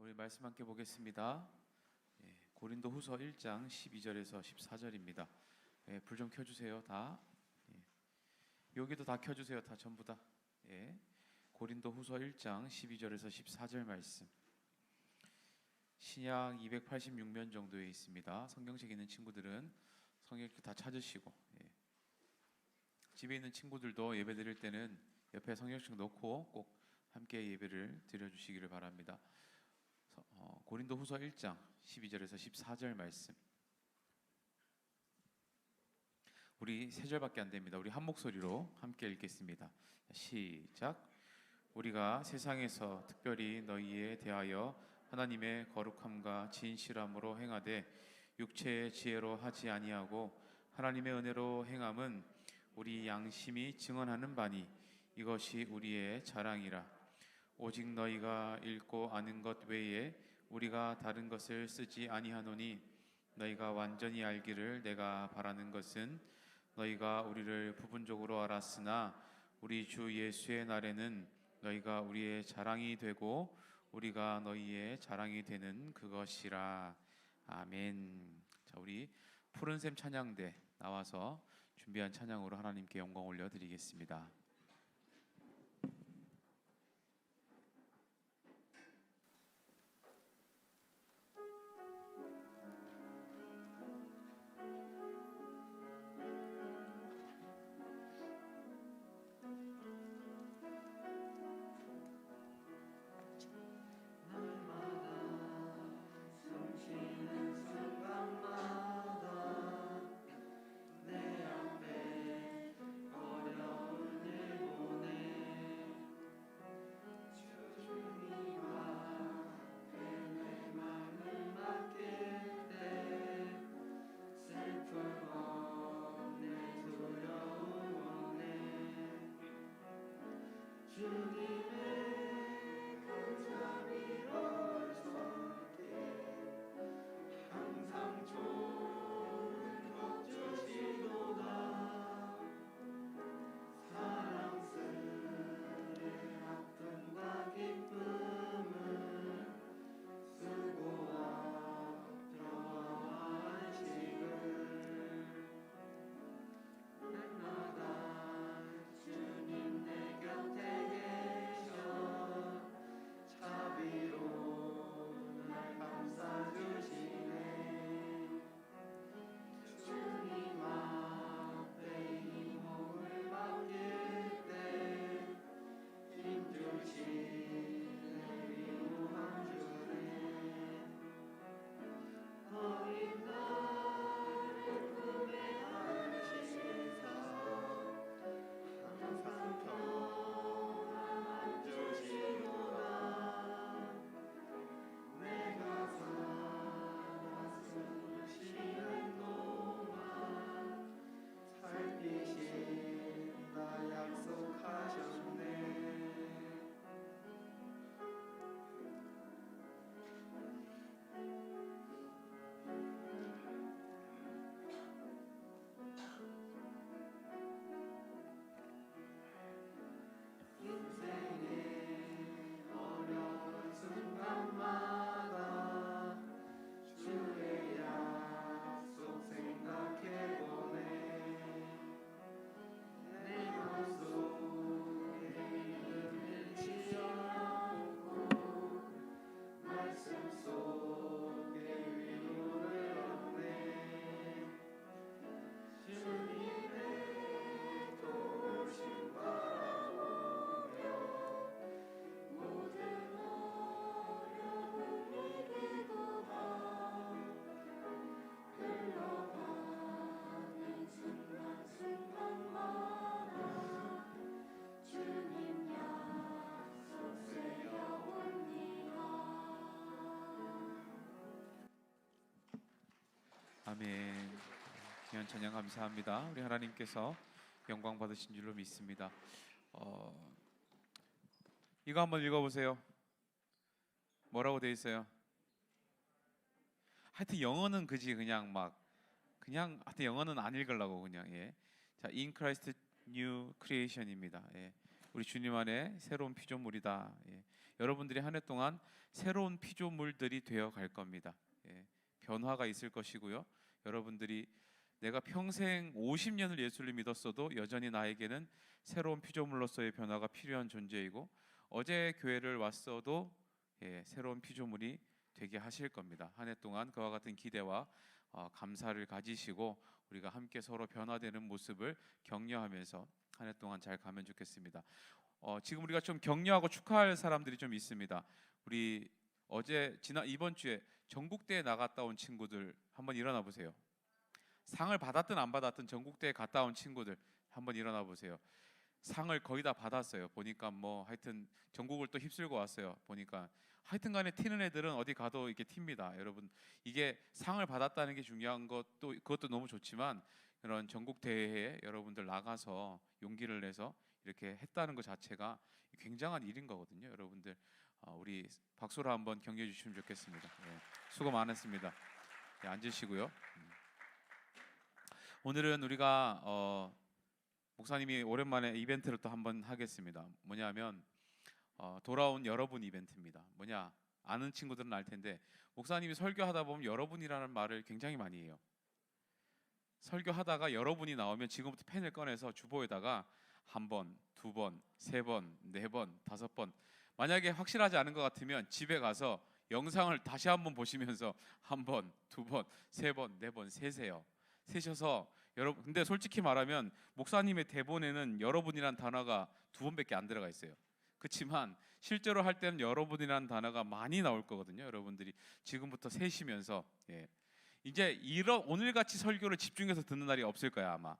우리 말씀 함께 보겠습니다. 고린도후서 1장 12절에서 14절입니다. 불 좀 켜주세요. 다. 여기도 다 켜주세요. 다 전부 다. 고린도후서 1장 12절에서 14절 말씀. 신약 286면 정도에 있습니다. 성경책 있는 친구들은 성경 다 찾으시고, 집에 있는 친구들도 예배 드릴 때는 옆에 성경책 놓고 꼭 함께 예배를 드려주시기를 바랍니다. 고린도후서 1장 12절에서 14절 말씀. 우리 세 절밖에 안 됩니다. 우리 한 목소리로 함께 읽겠습니다. 시작. 우리가 세상에서 특별히 너희에 대하여 하나님의 거룩함과 진실함으로 행하되 육체의 지혜로 하지 아니하고 하나님의 은혜로 행함은 우리 양심이 증언하는 바니 이것이 우리의 자랑이라. 오직 너희가 읽고 아는 것 외에 우리가 다른 것을 쓰지 아니하노니 너희가 완전히 알기를 내가 바라는 것은 너희가 우리를 부분적으로 알았으나 우리 주 예수의 날에는 너희가 우리의 자랑이 되고 우리가 너희의 자랑이 되는 그것이라. 아멘. 자, 우리 푸른샘 찬양대 나와서 준비한 찬양으로 하나님께 영광 올려드리겠습니다. 아멘. 귀한 찬양 감사합니다. 우리 하나님께서 영광 받으신 줄로 믿습니다. 이거 한번 읽어보세요. 뭐라고 돼 있어요? 하여튼 영어는 그지 그냥 하여튼 영어는 안 읽으려고 그냥. 자, In Christ New Creation입니다. 우리 주님 안에 새로운 피조물이다. 여러분들이 한 해 동안 새로운 피조물들이 되어 갈 겁니다. 예, 변화가 있을 것이고요. 여러분들이 내가 평생 50년을 예수를 믿었어도 여전히 나에게는 새로운 피조물로서의 변화가 필요한 존재이고, 어제 교회를 왔어도 새로운 피조물이 되게 하실 겁니다. 한 해 동안 그와 같은 기대와 감사를 가지시고 우리가 함께 서로 변화되는 모습을 격려하면서 한 해 동안 잘 가면 좋겠습니다. 지금 우리가 좀 격려하고 축하할 사람들이 좀 있습니다. 우리 이번 주에 전국대회 나갔다 온 친구들 한번 일어나 보세요. 상을 받았든 안 받았든 전국대회 갔다 온 친구들 한번 일어나 보세요. 상을 거의 다 받았어요. 보니까 뭐 하여튼 전국을 또 휩쓸고 왔어요. 보니까 하여튼간에 튀는 애들은 어디 가도 이렇게 튑니다. 여러분, 이게 상을 받았다는 게 중요한 것도, 그것도 너무 좋지만 이런 전국 대회에 여러분들 나가서 용기를 내서 이렇게 했다는 것 자체가 굉장한 일인 거거든요. 여러분들 우리 박수로 한번 격려해 주시면 좋겠습니다. 수고 많았습니다. 앉으시고요. 오늘은 우리가 목사님이 오랜만에 이벤트를 또 한번 하겠습니다. 뭐냐면 돌아온 여러분 이벤트입니다. 뭐냐, 아는 친구들은 알 텐데 목사님이 설교하다 보면 여러분이라는 말을 굉장히 많이 해요. 설교하다가 여러분이 나오면 지금부터 펜을 꺼내서 주보에다가 한 번, 두 번, 세 번, 네 번, 다섯 번, 만약에 확실하지 않은 것 같으면 집에 가서 영상을 다시 한번 보시면서 한 번, 두 번, 세 번, 네 번 세세요. 세셔서 여러분, 근데 솔직히 말하면 목사님의 대본에는 여러분이란 단어가 두 번밖에 안 들어가 있어요. 그렇지만 실제로 할 때는 여러분이라는 단어가 많이 나올 거거든요. 여러분들이 지금부터 세시면서 이제 오늘 같이 설교를 집중해서 듣는 날이 없을 거야 아마.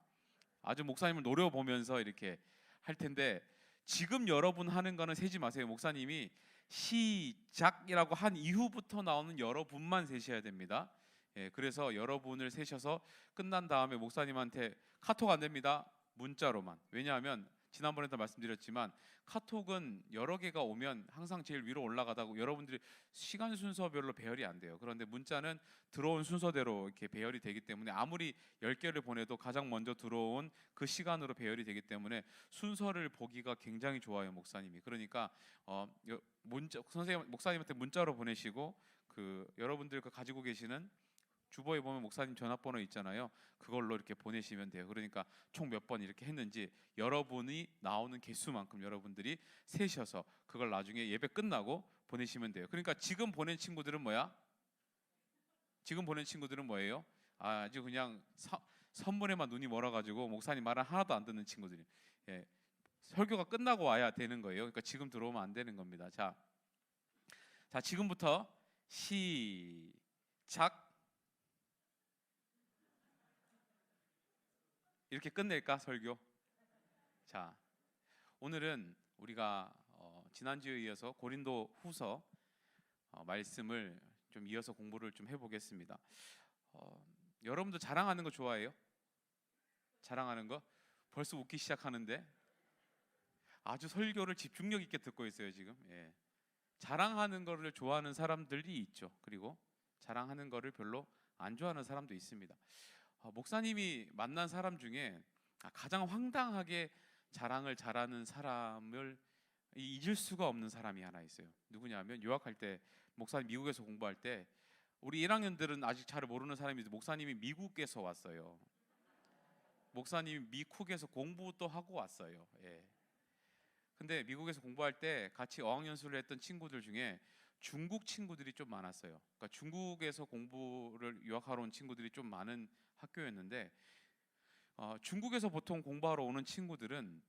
아주 목사님을 노려보면서 이렇게 할 텐데 지금 여러분 하는 거는 세지 마세요. 목사님이 시작이라고 한 이후부터 나오는 여러분만 세셔야 됩니다. 그래서 여러분을 세셔서 끝난 다음에 목사님한테 카톡 안 됩니다. 문자로만. 왜냐하면 지난번에도 말씀드렸지만 카톡은 여러 개가 오면 항상 제일 위로 올라가다고 여러분들이 시간 순서별로 배열이 안 돼요. 그런데 문자는 들어온 순서대로 이렇게 배열이 되기 때문에 아무리 10개를 보내도 가장 먼저 들어온 그 시간으로 배열이 되기 때문에 순서를 보기가 굉장히 좋아요, 목사님이. 그러니까 목사님한테 문자로 보내시고 여러분들 가지고 계시는 주보에 보면 목사님 전화번호 있잖아요. 그걸로 이렇게 보내시면 돼요. 그러니까 총 몇 번 이렇게 했는지 여러분이 나오는 개수만큼 여러분들이 세셔서 그걸 나중에 예배 끝나고 보내시면 돼요. 그러니까 지금 보낸 친구들은 뭐야? 지금 보낸 친구들은 뭐예요? 아주 그냥 선물에만 눈이 멀어가지고 목사님 말은 하나도 안 듣는 친구들이. 설교가 끝나고 와야 되는 거예요. 그러니까 지금 들어오면 안 되는 겁니다. 자, 지금부터 시작. 이렇게 끝낼까 설교? 자, 오늘은 우리가 지난주에 이어서 고린도 후서 말씀을 좀 이어서 공부를 좀 해보겠습니다. 여러분도 자랑하는 거 좋아해요? 자랑하는 거? 벌써 웃기 시작하는데 아주 설교를 집중력 있게 듣고 있어요 지금. 자랑하는 거를 좋아하는 사람들이 있죠. 그리고 자랑하는 거를 별로 안 좋아하는 사람도 있습니다. 목사님이 만난 사람 중에 가장 황당하게 자랑을 잘하는 사람을 잊을 수가 없는 사람이 하나 있어요. 누구냐면 유학할 때 목사님 미국에서 공부할 때 우리 1학년들은 아직 잘 모르는 사람인데 목사님이 미국에서 왔어요. 목사님이 미국에서 공부도 하고 왔어요. 근데 미국에서 공부할 때 같이 어학연수를 했던 친구들 중에 중국 친구들이 좀 많았어요. 그러니까 중국에서 공부를 유학하러 온 친구들이 좀 많은 학교였는데 중국에서 보통 공부하러 오는 친구들은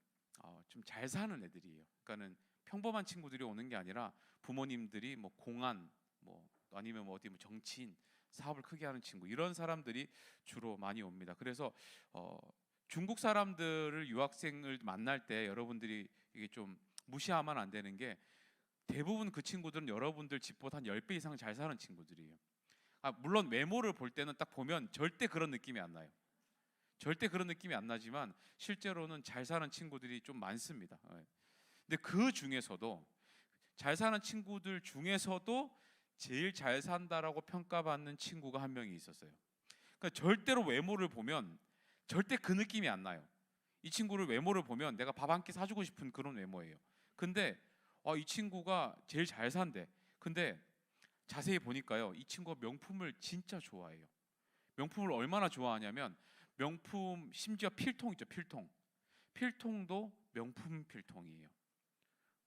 좀 잘 사는 애들이에요. 그러니까는 평범한 친구들이 오는 게 아니라 부모님들이 뭐 공안 아니면 어디 정치인 사업을 크게 하는 친구 이런 사람들이 주로 많이 옵니다. 그래서 중국 사람들을 유학생을 만날 때 여러분들이 이게 좀 무시하면 안 되는 게 대부분 그 친구들은 여러분들 집보다 한 10배 이상 잘 사는 친구들이에요. 물론 외모를 볼 때는 딱 보면 절대 그런 느낌이 안 나요. 절대 그런 느낌이 안 나지만 실제로는 잘 사는 친구들이 좀 많습니다. 근데 그 중에서도 잘 사는 친구들 중에서도 제일 잘 산다라고 평가받는 친구가 한 명이 있었어요. 그러니까 절대로 외모를 보면 절대 그 느낌이 안 나요. 이 친구를 외모를 보면 내가 밥 한 끼 사주고 싶은 그런 외모예요. 근데 이 친구가 제일 잘 산대. 근데 자세히 보니까요, 이 친구가 명품을 진짜 좋아해요. 명품을 얼마나 좋아하냐면 명품, 심지어 필통 있죠, 필통. 필통도 명품 필통이에요.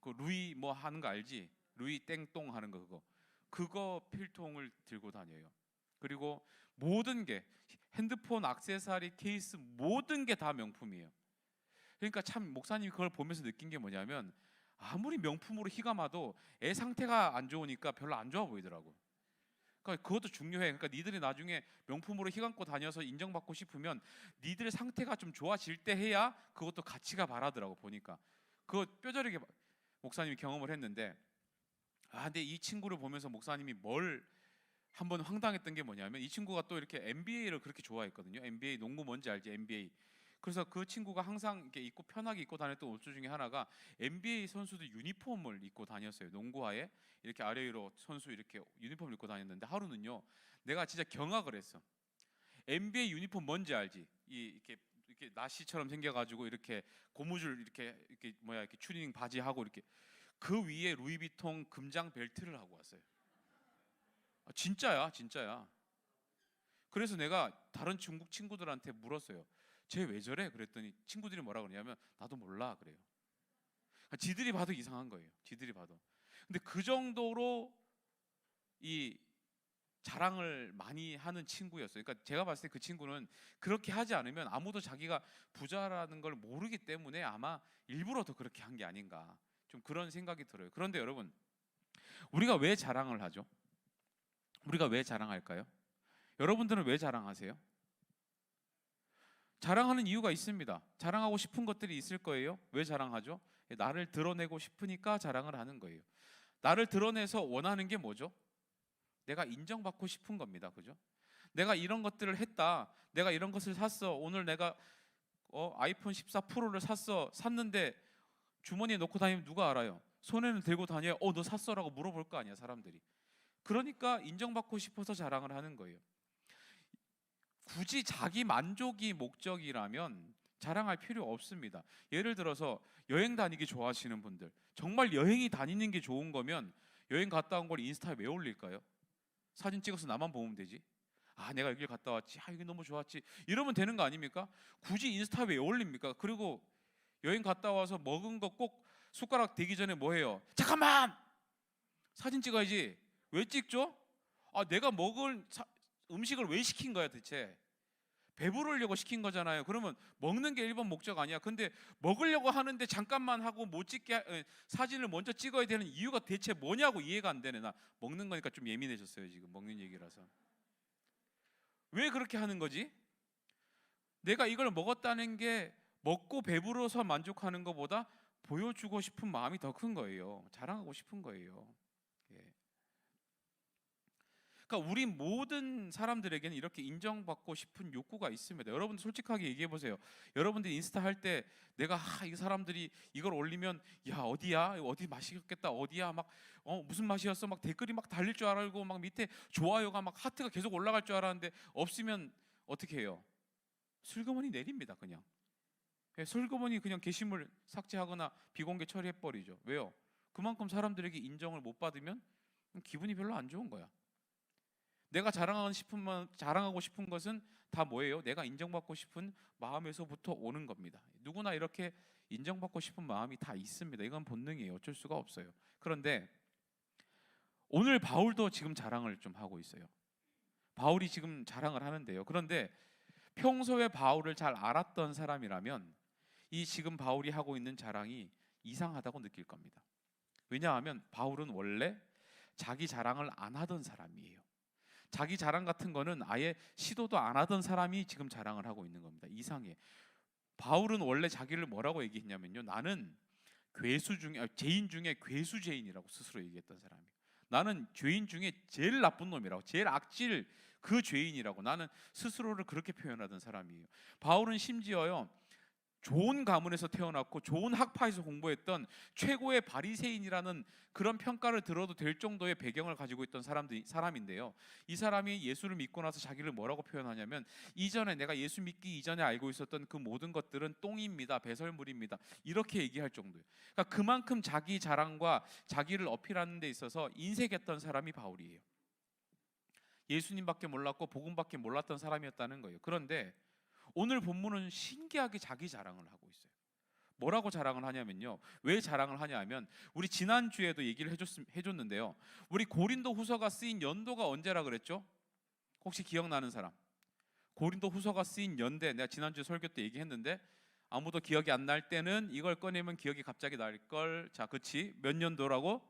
그 루이 뭐 하는 거 알지? 루이 땡똥 하는 거, 그거 필통을 들고 다녀요. 그리고 모든 게, 핸드폰, 액세서리, 케이스, 모든 게 다 명품이에요. 그러니까 참 목사님이 그걸 보면서 느낀 게 뭐냐면, 아무리 명품으로 휘감아도 애 상태가 안 좋으니까 별로 안 좋아 보이더라고. 그러니까 그것도 중요해. 그러니까 니들이 나중에 명품으로 휘감고 다녀서 인정받고 싶으면 니들 상태가 좀 좋아질 때 해야 그것도 가치가 바라더라고. 보니까 그거 뼈저리게 목사님이 경험을 했는데, 근데 이 친구를 보면서 목사님이 뭘 한번 황당했던 게 뭐냐면, 이 친구가 또 이렇게 NBA를 그렇게 좋아했거든요. NBA, 농구 뭔지 알지? NBA. 그래서 그 친구가 항상 이렇게 입고 편하게 입고 다녔던 옷 중에 하나가 NBA 선수들 유니폼을 입고 다녔어요. 농구화에 이렇게 아래 위로 선수 이렇게 유니폼을 입고 다녔는데, 하루는요, 내가 진짜 경악을 했어. NBA 유니폼 뭔지 알지? 이렇게 나시처럼 생겨가지고 이렇게 고무줄 이렇게 뭐야, 이렇게 추리닝 바지 하고 이렇게 그 위에 루이비통 금장 벨트를 하고 왔어요. 진짜야, 진짜야. 그래서 내가 다른 중국 친구들한테 물었어요. 쟤 왜 저래? 그랬더니 친구들이 뭐라 그러냐면, 나도 몰라 그래요. 지들이 봐도 이상한 거예요. 지들이 봐도. 근데 그 정도로 이 자랑을 많이 하는 친구였어요. 그러니까 제가 봤을 때 그 친구는 그렇게 하지 않으면 아무도 자기가 부자라는 걸 모르기 때문에 아마 일부러 더 그렇게 한 게 아닌가, 좀 그런 생각이 들어요. 그런데 여러분, 우리가 왜 자랑을 하죠? 우리가 왜 자랑할까요? 여러분들은 왜 자랑하세요? 자랑하는 이유가 있습니다. 자랑하고 싶은 것들이 있을 거예요. 왜 자랑하죠? 나를 드러내고 싶으니까 자랑을 하는 거예요. 나를 드러내서 원하는 게 뭐죠? 내가 인정받고 싶은 겁니다. 그죠? 내가 이런 것들을 했다. 내가 이런 것을 샀어. 오늘 내가 아이폰 14 프로를 샀는데 주머니에 넣고 다니면 누가 알아요? 손에는 들고 다녀야 너 샀어라고 물어볼 거 아니야, 사람들이. 그러니까 인정받고 싶어서 자랑을 하는 거예요. 굳이 자기 만족이 목적이라면 자랑할 필요 없습니다. 예를 들어서 여행 다니기 좋아하시는 분들, 정말 여행이 다니는 게 좋은 거면 여행 갔다 온 걸 인스타에 왜 올릴까요? 사진 찍어서 나만 보면 되지. 내가 여길 갔다 왔지. 여기 너무 좋았지. 이러면 되는 거 아닙니까? 굳이 인스타에 왜 올립니까? 그리고 여행 갔다 와서 먹은 거 꼭 숟가락 대기 전에 뭐 해요? 잠깐만! 사진 찍어야지. 왜 찍죠? 내가 먹을 음식을 왜 시킨 거야 대체? 배부르려고 시킨 거잖아요. 그러면 먹는 게 1번 목적 아니야. 근데 먹으려고 하는데 잠깐만 하고 못 찍게 사진을 먼저 찍어야 되는 이유가 대체 뭐냐고 이해가 안 되네. 나 먹는 거니까 좀 예민해졌어요. 지금 먹는 얘기라서. 왜 그렇게 하는 거지? 내가 이걸 먹었다는 게 먹고 배부러서 만족하는 것보다 보여주고 싶은 마음이 더 큰 거예요. 자랑하고 싶은 거예요. 예. 그러니까 우리 모든 사람들에게는 이렇게 인정받고 싶은 욕구가 있습니다. 여러분들 솔직하게 얘기해 보세요. 여러분들 인스타 할 때 내가 이 사람들이 이걸 올리면 야 어디야? 어디 맛있겠다. 어디야? 막 무슨 맛이었어? 막 댓글이 막 달릴 줄 알고 막 밑에 좋아요가 막 하트가 계속 올라갈 줄 알았는데 없으면 어떻게 해요? 슬그머니 내립니다. 그냥. 슬그머니 그냥 게시물 삭제하거나 비공개 처리해 버리죠. 왜요? 그만큼 사람들에게 인정을 못 받으면 기분이 별로 안 좋은 거야. 내가 자랑하고 싶은 것은 다 뭐예요? 내가 인정받고 싶은 마음에서부터 오는 겁니다. 누구나 이렇게 인정받고 싶은 마음이 다 있습니다. 이건 본능이에요. 어쩔 수가 없어요. 그런데 오늘 바울도 지금 자랑을 좀 하고 있어요. 바울이 지금 자랑을 하는데요. 그런데 평소에 바울을 잘 알았던 사람이라면 이 지금 바울이 하고 있는 자랑이 이상하다고 느낄 겁니다. 왜냐하면 바울은 원래 자기 자랑을 안 하던 사람이에요. 자기 자랑 같은 거는 아예 시도도 안 하던 사람이 지금 자랑을 하고 있는 겁니다. 이상해. 바울은 원래 자기를 뭐라고 얘기했냐면요. 나는 죄인 중에 괴수죄인이라고 스스로 얘기했던 사람이에요. 나는 죄인 중에 제일 나쁜 놈이라고, 제일 악질 그 죄인이라고 나는 스스로를 그렇게 표현하던 사람이에요. 바울은 심지어요. 좋은 가문에서 태어났고 좋은 학파에서 공부했던 최고의 바리새인이라는 그런 평가를 들어도 될 정도의 배경을 가지고 있던 사람인데요. 이 사람이 예수를 믿고 나서 자기를 뭐라고 표현하냐면, 이전에 내가 예수 믿기 이전에 알고 있었던 그 모든 것들은 똥입니다, 배설물입니다, 이렇게 얘기할 정도예요. 그러니까 그만큼 자기 자랑과 자기를 어필하는 데 있어서 인색했던 사람이 바울이에요. 예수님밖에 몰랐고 복음밖에 몰랐던 사람이었다는 거예요. 그런데 오늘 본문은 신기하게 자기 자랑을 하고 있어요. 뭐라고 자랑을 하냐면요. 왜 자랑을 하냐면, 우리 지난주에도 얘기를 해줬는데요. 우리 고린도 후서가 쓰인 연도가 언제라 그랬죠? 혹시 기억나는 사람? 고린도 후서가 쓰인 연대, 내가 지난주 설교 때 얘기했는데 아무도 기억이 안 날 때는 이걸 꺼내면 기억이 갑자기 날걸. 자, 그치? 몇 년도라고?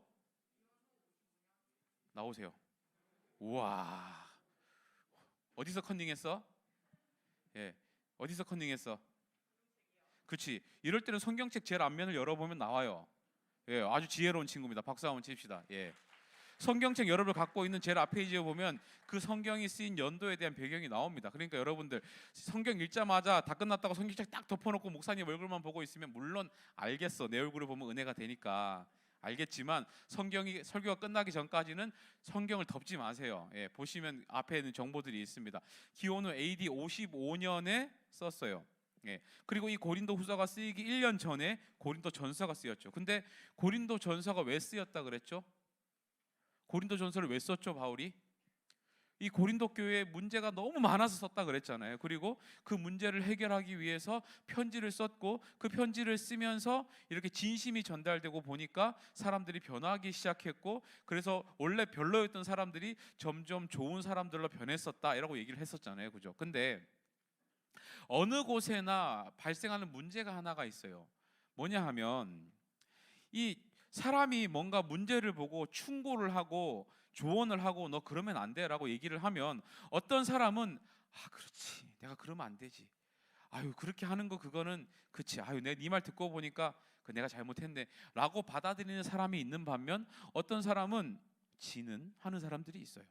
나오세요. 우와, 어디서 컨닝했어? 예, 어디서 컨닝했어? 그치? 이럴 때는 성경책 제일 앞면을 열어보면 나와요. 예, 아주 지혜로운 친구입니다. 박수 한번 칩시다. 예. 성경책 여러분을 갖고 있는 제일 앞 페이지에 보면 그 성경이 쓰인 연도에 대한 배경이 나옵니다. 그러니까 여러분들 성경 읽자마자 다 끝났다고 성경책 딱 덮어놓고 목사님 얼굴만 보고 있으면, 물론 알겠어, 내 얼굴을 보면 은혜가 되니까 알겠지만, 성경이 설교가 끝나기 전까지는 성경을 덮지 마세요. 예, 보시면 앞에 있는 정보들이 있습니다. 기원후 AD 55년에 썼어요. 예. 그리고 이 고린도 후서가 쓰이기 1년 전에 고린도 전서가 쓰였죠. 근데 고린도 전서가 왜 쓰였다 그랬죠? 고린도 전서를 왜 썼죠, 바울이? 이 고린도 교회에 문제가 너무 많아서 썼다 그랬잖아요. 그리고 그 문제를 해결하기 위해서 편지를 썼고, 그 편지를 쓰면서 이렇게 진심이 전달되고 보니까 사람들이 변하기 시작했고, 그래서 원래 별로였던 사람들이 점점 좋은 사람들로 변했었다라고 얘기를 했었잖아요. 그죠? 근데 어느 곳에나 발생하는 문제가 하나가 있어요. 뭐냐 하면, 이 사람이 뭔가 문제를 보고 충고를 하고 조언을 하고 너 그러면 안 돼라고 얘기를 하면, 어떤 사람은 아 그렇지, 내가 그러면 안 되지, 아유 그렇게 하는 거 그거는 그치, 아유 내 네 말 듣고 보니까 그 내가 잘못했네 라고 받아들이는 사람이 있는 반면, 어떤 사람은 지는 하는 사람들이 있어요.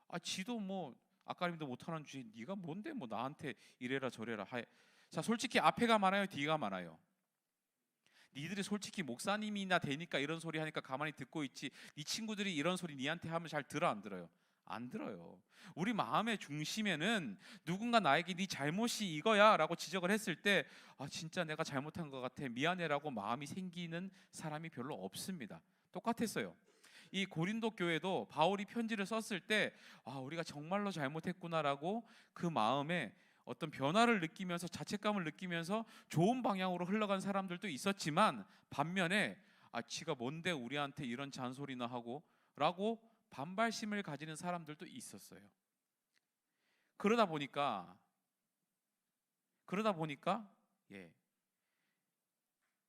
아 지도 뭐 아까님도 못하는 주제 네가 뭔데 뭐 나한테 이래라 저래라 하. 자, 솔직히 앞에가 많아요, 뒤가 많아요? 니들이 솔직히 목사님이나 되니까 이런 소리 하니까 가만히 듣고 있지, 네 친구들이 이런 소리 니한테 하면 잘 들어 안 들어요? 안 들어요. 우리 마음의 중심에는 누군가 나에게 네 잘못이 이거야 라고 지적을 했을 때, 아 진짜 내가 잘못한 것 같아, 미안해 라고 마음이 생기는 사람이 별로 없습니다. 똑같았어요. 이 고린도 교회도 바울이 편지를 썼을 때, 아 우리가 정말로 잘못했구나라고 그 마음에 어떤 변화를 느끼면서 자책감을 느끼면서 좋은 방향으로 흘러간 사람들도 있었지만, 반면에 아 지가 뭔데 우리한테 이런 잔소리나 하고 라고 반발심을 가지는 사람들도 있었어요. 그러다 보니까 예,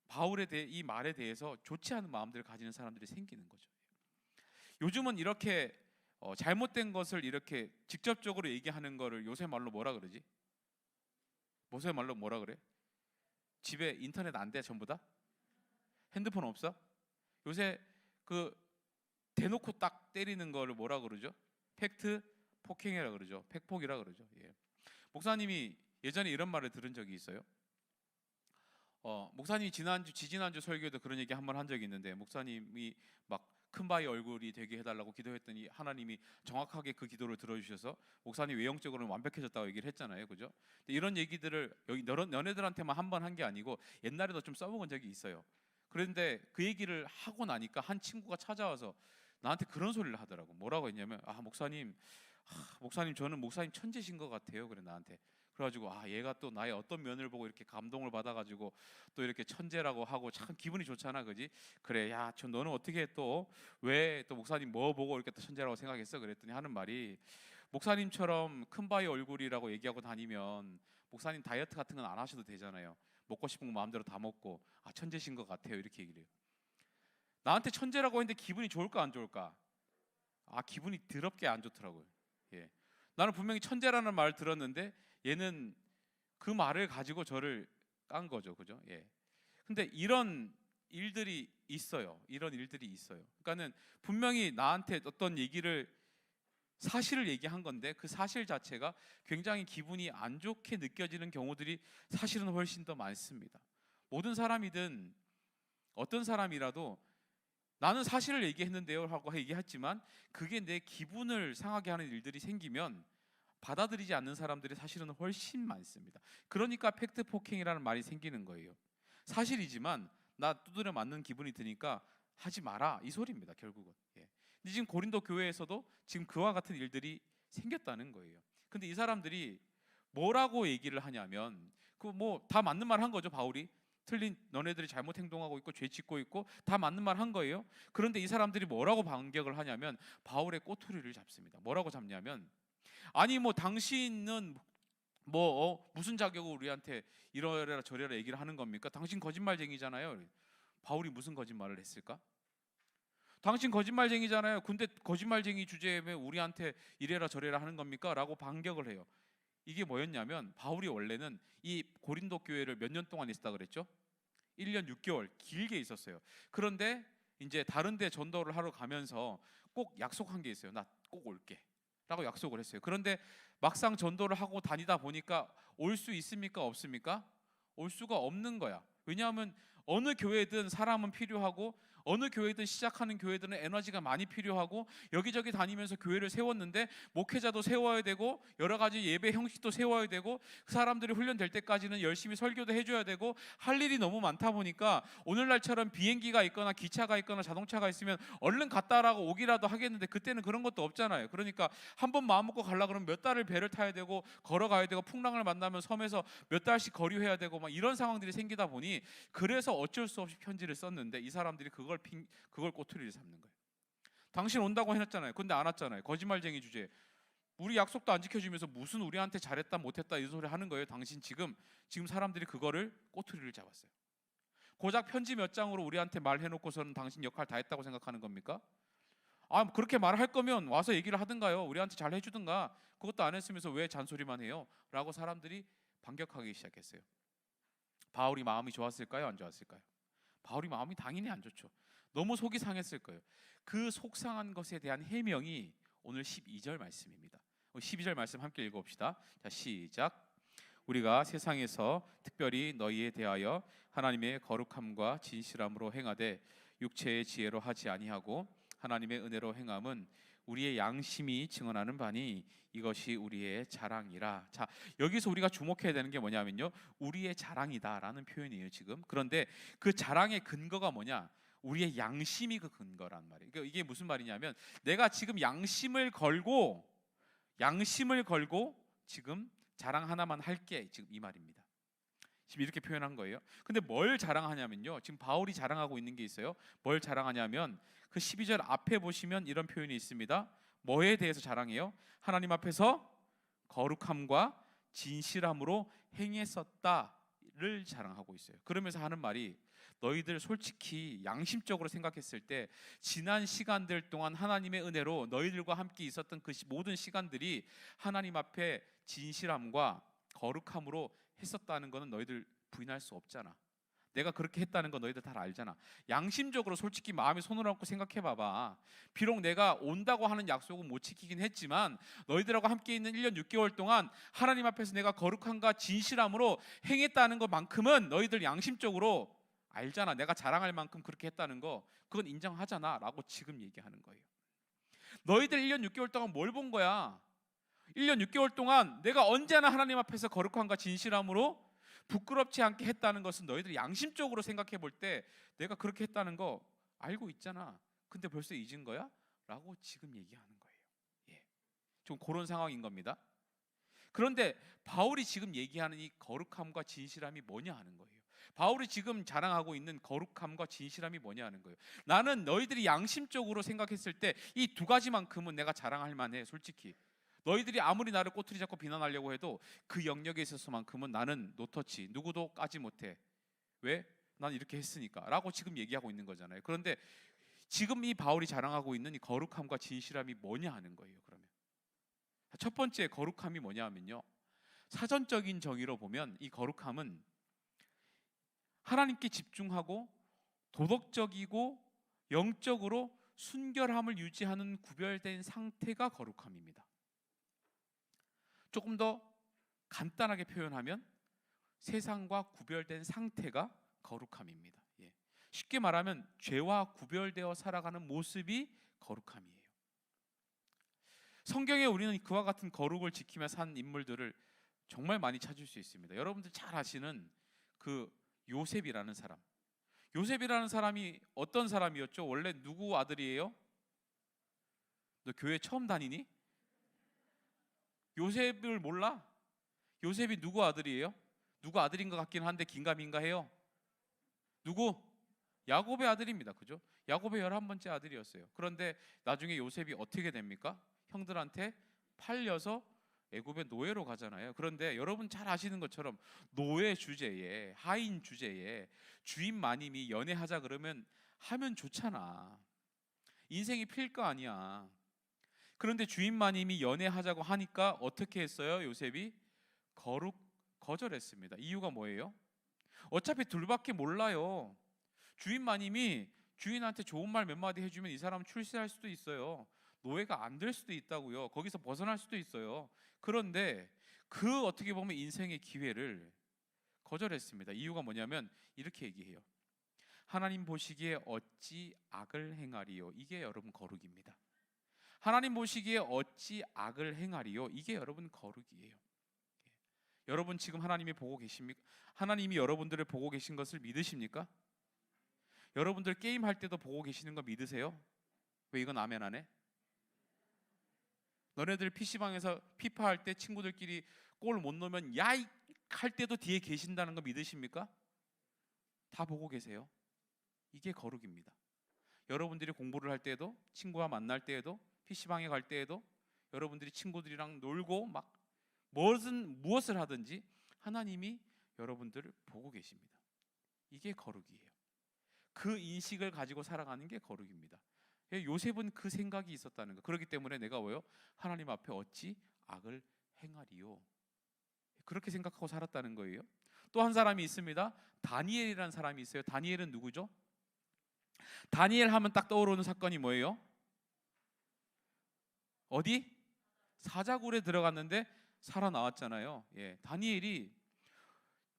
바울에 대해 이 말에 대해서 좋지 않은 마음들을 가지는 사람들이 생기는 거죠. 요즘은 이렇게 잘못된 것을 이렇게 직접적으로 얘기하는 거를 요새 말로 뭐라 그러지? 요새 말로 뭐라 그래? 집에 인터넷 안 돼 전부 다? 핸드폰 없어? 요새 그 대놓고 딱 때리는 거를 뭐라 그러죠? 팩트 폭행이라 그러죠. 팩폭이라 그러죠. 예. 목사님이 예전에 이런 말을 들은 적이 있어요. 목사님이 지지난주 설교에도 그런 얘기 한 번 한 적이 있는데, 목사님이 막 큰바위 얼굴이 되게 해달라고 기도했더니 하나님이 정확하게 그 기도를 들어주셔서 목사님 외형적으로는 완벽해졌다고 얘기를 했잖아요, 그죠? 근데 이런 얘기들을 여기 너네들한테만 한 번 한 게 아니고 옛날에도 좀 써먹은 적이 있어요. 그런데 그 얘기를 하고 나니까 한 친구가 찾아와서 나한테 그런 소리를 하더라고. 뭐라고 했냐면, 목사님 저는 목사님 천재신 것 같아요. 그래 나한테. 그래가지고 아 얘가 또 나의 어떤 면을 보고 이렇게 감동을 받아가지고 또 이렇게 천재라고 하고 참 기분이 좋잖아, 그지? 그래, 야, 저 너는 어떻게 또 왜 또 목사님 뭐 보고 이렇게 또 천재라고 생각했어? 그랬더니 하는 말이, 목사님처럼 큰 바위 얼굴이라고 얘기하고 다니면 목사님 다이어트 같은 건 안 하셔도 되잖아요. 먹고 싶은 거 마음대로 다 먹고 아 천재신 것 같아요 이렇게 얘기를 해요. 나한테 천재라고 했는데 기분이 좋을까 안 좋을까? 아 기분이 더럽게 안 좋더라고요. 예, 나는 분명히 천재라는 말을 들었는데 얘는 그 말을 가지고 저를 깐 거죠, 그죠? 예. 근데 이런 일들이 있어요. 이런 일들이 있어요. 그러니까는 분명히 나한테 어떤 얘기를 사실을 얘기한 건데 그 사실 자체가 굉장히 기분이 안 좋게 느껴지는 경우들이 사실은 훨씬 더 많습니다. 모든 사람이든 어떤 사람이라도 나는 사실을 얘기했는데요 하고 얘기했지만 그게 내 기분을 상하게 하는 일들이 생기면 받아들이지 않는 사람들이 사실은 훨씬 많습니다. 그러니까 팩트 폭행이라는 말이 생기는 거예요. 사실이지만 나 두드려 맞는 기분이 드니까 하지 마라 이 소리입니다. 결국은. 예. 근데 지금 고린도 교회에서도 지금 그와 같은 일들이 생겼다는 거예요. 근데 이 사람들이 뭐라고 얘기를 하냐면 그 뭐 다 맞는 말 한 거죠. 바울이 틀린 너네들이 잘못 행동하고 있고 죄 짓고 있고 다 맞는 말 한 거예요. 그런데 이 사람들이 뭐라고 반격을 하냐면 바울의 꼬투리를 잡습니다. 뭐라고 잡냐면 아니 뭐 당신은 뭐 무슨 자격으로 우리한테 이러라 저러라 얘기를 하는 겁니까? 당신 거짓말쟁이잖아요. 바울이 무슨 거짓말을 했을까? 당신 거짓말쟁이잖아요. 근데 거짓말쟁이 주제에 왜 우리한테 이래라 저래라 하는 겁니까? 라고 반격을 해요. 이게 뭐였냐면 바울이 원래는 이 고린도 교회를 몇 년 동안 있었다 그랬죠? 1년 6개월 길게 있었어요. 그런데 이제 다른 데 전도를 하러 가면서 꼭 약속한 게 있어요. 나 꼭 올게 라고 약속을 했어요. 그런데 막상 전도를 하고 다니다 보니까 올 수 있습니까? 없습니까? 올 수가 없는 거야. 왜냐하면 어느 교회든 사람은 필요하고 어느 교회든 시작하는 교회들은 에너지가 많이 필요하고 여기저기 다니면서 교회를 세웠는데 목회자도 세워야 되고 여러 가지 예배 형식도 세워야 되고 그 사람들이 훈련될 때까지는 열심히 설교도 해줘야 되고 할 일이 너무 많다 보니까 오늘날처럼 비행기가 있거나 기차가 있거나 자동차가 있으면 얼른 갔다라고 오기라도 하겠는데 그때는 그런 것도 없잖아요. 그러니까 한 번 마음 먹고 가려고 그러면 몇 달을 배를 타야 되고 걸어가야 되고 풍랑을 만나면 섬에서 몇 달씩 거류해야 되고 막 이런 상황들이 생기다 보니 그래서 어쩔 수 없이 편지를 썼는데 이 사람들이 그걸 꼬투리를 잡는 거예요. 당신 온다고 해놨잖아요. 근데 안 왔잖아요. 거짓말쟁이 주제. 우리 약속도 안 지켜주면서 무슨 우리한테 잘했다 못했다 이 소리 하는 거예요. 당신 지금 사람들이 그거를 꼬투리를 잡았어요. 고작 편지 몇 장으로 우리한테 말해놓고서는 당신 역할 다 했다고 생각하는 겁니까? 아 그렇게 말할 거면 와서 얘기를 하든가요. 우리한테 잘 해주든가. 그것도 안 했으면서 왜 잔소리만 해요? 라고 사람들이 반격하기 시작했어요. 바울이 마음이 좋았을까요? 안 좋았을까요? 바울이 마음이 당연히 안 좋죠. 너무 속이 상했을 거예요. 그 속상한 것에 대한 해명이 오늘 12절 말씀입니다. 12절 말씀 함께 읽어봅시다. 자, 시작. 우리가 세상에서 특별히 너희에 대하여 하나님의 거룩함과 진실함으로 행하되 육체의 지혜로 하지 아니하고 하나님의 은혜로 행함은 우리의 양심이 증언하는 바니 이것이 우리의 자랑이라. 자, 여기서 우리가 주목해야 되는 게 뭐냐면요, 우리의 자랑이다라는 표현이에요 지금. 그런데 그 자랑의 근거가 뭐냐? 우리의 양심이 그 근거란 말이에요. 그러니까 이게 무슨 말이냐면 내가 지금 양심을 걸고 지금 자랑 하나만 할게, 지금 이 말입니다. 지금 이렇게 표현한 거예요. 근데 뭘 자랑하냐면요, 지금 바울이 자랑하고 있는 게 있어요. 뭘 자랑하냐면 그 12절 앞에 보시면 이런 표현이 있습니다. 뭐에 대해서 자랑해요? 하나님 앞에서 거룩함과 진실함으로 행했었다를 자랑하고 있어요. 그러면서 하는 말이 너희들 솔직히 양심적으로 생각했을 때 지난 시간들 동안 하나님의 은혜로 너희들과 함께 있었던 그 모든 시간들이 하나님 앞에 진실함과 거룩함으로 했었다는 것은 너희들 부인할 수 없잖아. 내가 그렇게 했다는 거 너희들 다 알잖아. 양심적으로 솔직히 마음에 손을 얹고 생각해 봐봐. 비록 내가 온다고 하는 약속은 못 지키긴 했지만 너희들하고 함께 있는 1년 6개월 동안 하나님 앞에서 내가 거룩함과 진실함으로 행했다는 것만큼은 너희들 양심적으로 알잖아. 내가 자랑할 만큼 그렇게 했다는 거, 그건 인정하잖아 라고 지금 얘기하는 거예요. 너희들 1년 6개월 동안 뭘 본 거야? 1년 6개월 동안 내가 언제나 하나님 앞에서 거룩함과 진실함으로 부끄럽지 않게 했다는 것은 너희들이 양심적으로 생각해 볼 때 내가 그렇게 했다는 거 알고 있잖아. 근데 벌써 잊은 거야? 라고 지금 얘기하는 거예요. 예. 좀 그런 상황인 겁니다. 그런데 바울이 지금 얘기하는 이 거룩함과 진실함이 뭐냐 하는 거예요. 바울이 지금 자랑하고 있는 거룩함과 진실함이 뭐냐 하는 거예요. 나는 너희들이 양심적으로 생각했을 때 이 두 가지만큼은 내가 자랑할 만해. 솔직히 너희들이 아무리 나를 꼬투리 잡고 비난하려고 해도 그 영역에 있어서만큼은 나는 노터치, 누구도 까지 못해. 왜? 난 이렇게 했으니까 라고 지금 얘기하고 있는 거잖아요. 그런데 지금 이 바울이 자랑하고 있는 이 거룩함과 진실함이 뭐냐 하는 거예요. 그러면 첫 번째 거룩함이 뭐냐 하면요, 사전적인 정의로 보면 이 거룩함은 하나님께 집중하고 도덕적이고 영적으로 순결함을 유지하는 구별된 상태가 거룩함입니다. 조금 더 간단하게 표현하면 세상과 구별된 상태가 거룩함입니다. 쉽게 말하면 죄와 구별되어 살아가는 모습이 거룩함이에요. 성경에 우리는 그와 같은 거룩을 지키며 산 인물들을 정말 많이 찾을 수 있습니다. 여러분들 잘 아시는 그 요셉이라는 사람. 요셉이라는 사람이 어떤 사람이었죠? 원래 누구 아들이에요? 너 교회 처음 다니니? 요셉을 몰라? 요셉이 누구 아들이에요? 누구 아들인 것 같긴 한데 긴가민가 해요. 누구? 야곱의 아들입니다. 그죠? 야곱의 11번째 아들이었어요. 그런데 나중에 요셉이 어떻게 됩니까? 형들한테 팔려서 애굽의 노예로 가잖아요. 그런데 여러분 잘 아시는 것처럼 노예 주제에, 하인 주제에 주인 마님이 연애하자 그러면 하면 좋잖아. 인생이 필 거 아니야. 그런데 주인 마님이 연애하자고 하니까 어떻게 했어요? 요셉이 거절했습니다. 이유가 뭐예요? 어차피 둘밖에 몰라요. 주인 마님이 주인한테 좋은 말 몇 마디 해주면 이 사람 출세할 수도 있어요. 노예가 안 될 수도 있다고요. 거기서 벗어날 수도 있어요. 그런데 그 어떻게 보면 인생의 기회를 거절했습니다. 이유가 뭐냐면 이렇게 얘기해요. 하나님 보시기에 어찌 악을 행하리요. 이게 여러분 거룩입니다. 하나님 보시기에 어찌 악을 행하리요. 이게 여러분 거룩이에요. 여러분 지금 하나님이 보고 계십니까? 하나님이 여러분들을 보고 계신 것을 믿으십니까? 여러분들 게임할 때도 보고 계시는 거 믿으세요? 왜 이건 아멘 안 해? 너네들 PC방에서 피파 할 때 친구들끼리 골 못 넣으면 야이 할 때도 뒤에 계신다는 거 믿으십니까? 다 보고 계세요. 이게 거룩입니다. 여러분들이 공부를 할 때에도, 친구와 만날 때에도, PC방에 갈 때에도, 여러분들이 친구들이랑 놀고 막 무엇을 하든지 하나님이 여러분들을 보고 계십니다. 이게 거룩이에요. 그 인식을 가지고 살아가는 게 거룩입니다. 요셉은 그 생각이 있었다는 거. 그렇기 때문에 내가 왜요? 하나님 앞에 어찌 악을 행하리요. 그렇게 생각하고 살았다는 거예요. 또 한 사람이 있습니다. 다니엘이라는 사람이 있어요. 다니엘은 누구죠? 다니엘 하면 딱 떠오르는 사건이 뭐예요? 어디? 사자굴에 들어갔는데 살아나왔잖아요. 다니엘이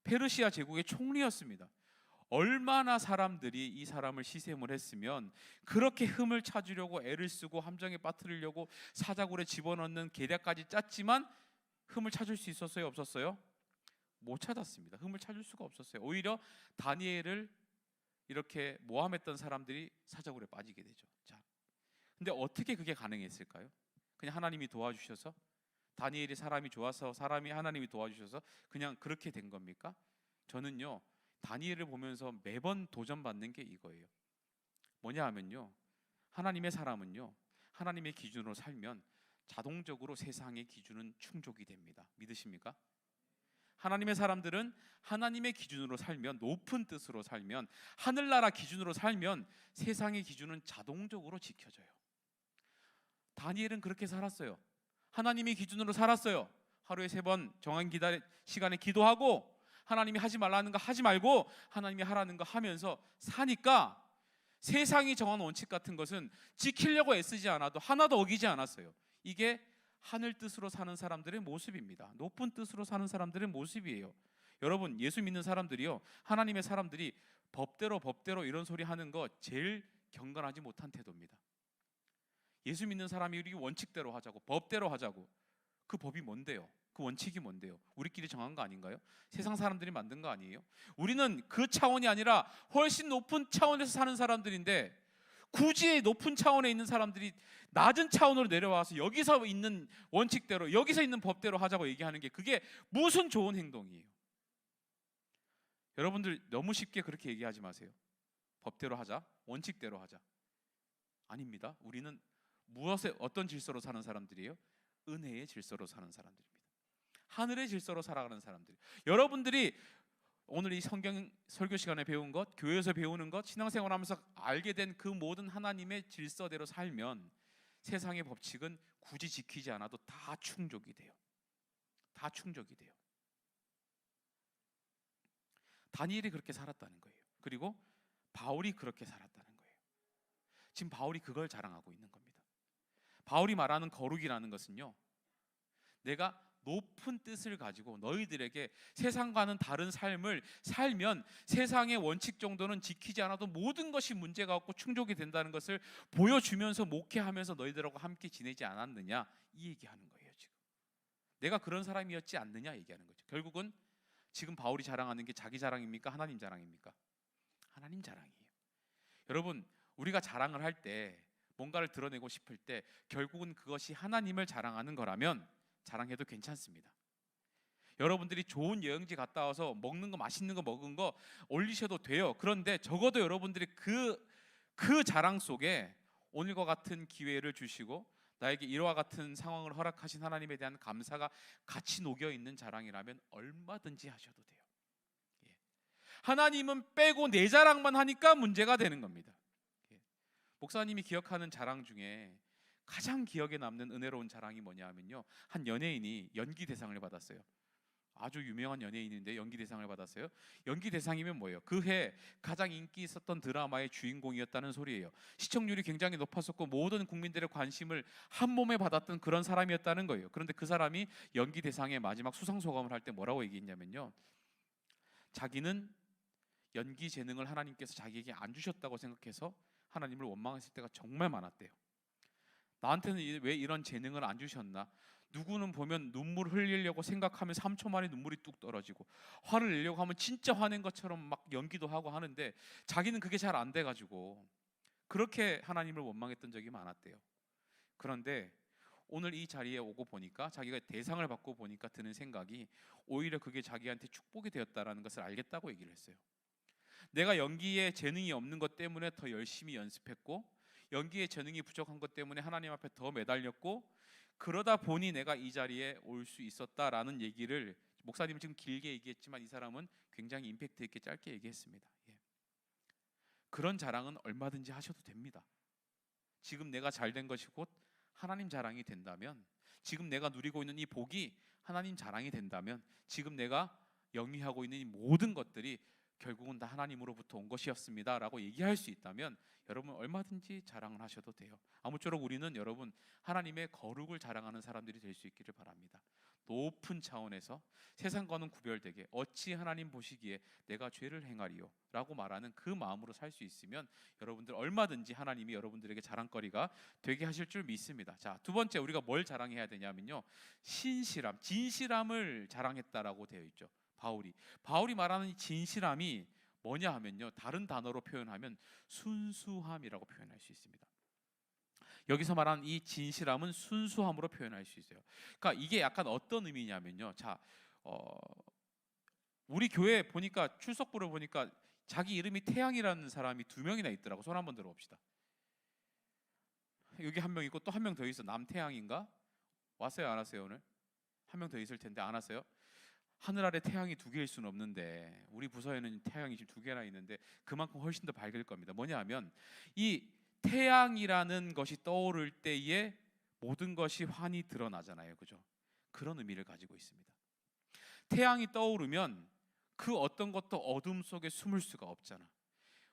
페르시아 제국의 총리였습니다. 얼마나 사람들이 이 사람을 시샘을 했으면 그렇게 흠을 찾으려고 애를 쓰고 함정에 빠뜨리려고 사자굴에 집어넣는 계략까지 짰지만 흠을 찾을 수 있었어요? 없었어요? 못 찾았습니다. 흠을 찾을 수가 없었어요. 오히려 다니엘을 이렇게 모함했던 사람들이 사자굴에 빠지게 되죠. 자, 근데 어떻게 그게 가능했을까요? 그냥 하나님이 도와주셔서, 다니엘이 사람이 좋아서, 사람이 하나님이 도와주셔서 그냥 그렇게 된 겁니까? 저는요, 다니엘을 보면서 매번 도전받는 게 이거예요. 뭐냐 하면요, 하나님의 사람은요, 하나님의 기준으로 살면 자동적으로 세상의 기준은 충족이 됩니다. 믿으십니까? 하나님의 사람들은 하나님의 기준으로 살면, 높은 뜻으로 살면, 하늘나라 기준으로 살면 세상의 기준은 자동적으로 지켜져요. 다니엘은 그렇게 살았어요. 하나님의 기준으로 살았어요. 하루에 3번 정한 시간에 기도하고, 하나님이 하지 말라는 거 하지 말고 하나님이 하라는 거 하면서 사니까 세상이 정한 원칙 같은 것은 지키려고 애쓰지 않아도 하나도 어기지 않았어요. 이게 하늘 뜻으로 사는 사람들의 모습입니다. 높은 뜻으로 사는 사람들의 모습이에요. 여러분, 예수 믿는 사람들이요, 하나님의 사람들이 법대로 이런 소리 하는 거 제일 경건하지 못한 태도입니다. 예수 믿는 사람이 우리 원칙대로 하자고, 법대로 하자고. 그 법이 뭔데요? 그 원칙이 뭔데요? 우리끼리 정한 거 아닌가요? 세상 사람들이 만든 거 아니에요? 우리는 그 차원이 아니라 훨씬 높은 차원에서 사는 사람들인데, 굳이 높은 차원에 있는 사람들이 낮은 차원으로 내려와서 여기서 있는 원칙대로, 여기서 있는 법대로 하자고 얘기하는 게 그게 무슨 좋은 행동이에요? 여러분들 너무 쉽게 그렇게 얘기하지 마세요. 법대로 하자, 원칙대로 하자. 아닙니다. 우리는 어떤 질서로 사는 사람들이에요? 은혜의 질서로 사는 사람들입니다. 하늘의 질서로 살아가는 사람들. 여러분들이 오늘 이 성경 설교 시간에 배운 것, 교회에서 배우는 것, 신앙생활하면서 알게 된 그 모든 하나님의 질서대로 살면 세상의 법칙은 굳이 지키지 않아도 다 충족이 돼요. 다 충족이 돼요. 다니엘이 그렇게 살았다는 거예요. 그리고 바울이 그렇게 살았다는 거예요. 지금 바울이 그걸 자랑하고 있는 겁니다. 바울이 말하는 거룩이라는 것은요, 내가 높은 뜻을 가지고 너희들에게 세상과는 다른 삶을 살면 세상의 원칙 정도는 지키지 않아도 모든 것이 문제가 없고 충족이 된다는 것을 보여주면서 목회하면서 너희들하고 함께 지내지 않았느냐, 이 얘기하는 거예요. 지금 내가 그런 사람이었지 않느냐 얘기하는 거죠. 결국은 지금 바울이 자랑하는 게 자기 자랑입니까? 하나님 자랑입니까? 하나님 자랑이에요. 여러분, 우리가 자랑을 할 때, 뭔가를 드러내고 싶을 때 결국은 그것이 하나님을 자랑하는 거라면 자랑해도 괜찮습니다. 여러분들이 좋은 여행지 갔다 와서 먹는 거, 맛있는 거 먹은 거 올리셔도 돼요. 그런데 적어도 여러분들이 그 자랑 속에 오늘과 같은 기회를 주시고 나에게 이와 같은 상황을 허락하신 하나님에 대한 감사가 같이 녹여 있는 자랑이라면 얼마든지 하셔도 돼요. 예. 하나님은 빼고 내 자랑만 하니까 문제가 되는 겁니다. 예. 목사님이 기억하는 자랑 중에 가장 기억에 남는 은혜로운 자랑이 뭐냐 하면요, 한 연예인이 연기 대상을 받았어요. 아주 유명한 연예인인데 연기 대상을 받았어요. 연기 대상이면 뭐예요? 그 해 가장 인기 있었던 드라마의 주인공이었다는 소리예요. 시청률이 굉장히 높았었고 모든 국민들의 관심을 한 몸에 받았던 그런 사람이었다는 거예요. 그런데 그 사람이 연기 대상의 마지막 수상 소감을 할 때 뭐라고 얘기했냐면요, 자기는 연기 재능을 하나님께서 자기에게 안 주셨다고 생각해서 하나님을 원망했을 때가 정말 많았대요. 나한테는 왜 이런 재능을 안 주셨나? 누구는 보면 눈물 흘리려고 생각하면 3초 만에 눈물이 뚝 떨어지고, 화를 내려고 하면 진짜 화낸 것처럼 막 연기도 하고 하는데 자기는 그게 잘 안 돼가지고 그렇게 하나님을 원망했던 적이 많았대요. 그런데 오늘 이 자리에 오고 보니까, 자기가 대상을 받고 보니까 드는 생각이 오히려 그게 자기한테 축복이 되었다라는 것을 알겠다고 얘기를 했어요. 내가 연기에 재능이 없는 것 때문에 더 열심히 연습했고, 연기에 재능이 부족한 것 때문에 하나님 앞에 더 매달렸고, 그러다 보니 내가 이 자리에 올 수 있었다라는 얘기를, 목사님은 지금 길게 얘기했지만 이 사람은 굉장히 임팩트 있게 짧게 얘기했습니다. 예. 그런 자랑은 얼마든지 하셔도 됩니다. 지금 내가 잘된 것이 곧 하나님 자랑이 된다면, 지금 내가 누리고 있는 이 복이 하나님 자랑이 된다면, 지금 내가 영위하고 있는 이 모든 것들이 결국은 다 하나님으로부터 온 것이었습니다 라고 얘기할 수 있다면 여러분 얼마든지 자랑을 하셔도 돼요. 아무쪼록 우리는 여러분 하나님의 거룩을 자랑하는 사람들이 될 수 있기를 바랍니다. 높은 차원에서 세상과는 구별되게 어찌 하나님 보시기에 내가 죄를 행하리요 라고 말하는 그 마음으로 살 수 있으면 여러분들 얼마든지 하나님이 여러분들에게 자랑거리가 되게 하실 줄 믿습니다. 자, 두 번째 우리가 뭘 자랑해야 되냐면요, 신실함, 진실함을 자랑했다라고 되어 있죠. 바울이 말하는 진실함이 뭐냐 하면요, 다른 단어로 표현하면 순수함이라고 표현할 수 있습니다. 여기서 말하는 이 진실함은 순수함으로 표현할 수 있어요. 그러니까 이게 약간 어떤 의미냐면요, 자, 우리 교회 보니까 출석부를 보니까 자기 이름이 태양이라는 사람이 2명이나 있더라고. 손 한번 들어봅시다. 여기 한 명 있고 또 한 명 더 있어. 남태양인가? 왔어요 안 왔어요? 오늘 한 명 더 있을 텐데 안 왔어요? 하늘 아래 태양이 2개일 수는 없는데 우리 부서에는 태양이 지금 2개나 있는데 그만큼 훨씬 더 밝을 겁니다. 뭐냐 하면 이 태양이라는 것이 떠오를 때에 모든 것이 환히 드러나잖아요. 그죠? 그런 의미를 가지고 있습니다. 태양이 떠오르면 그 어떤 것도 어둠 속에 숨을 수가 없잖아.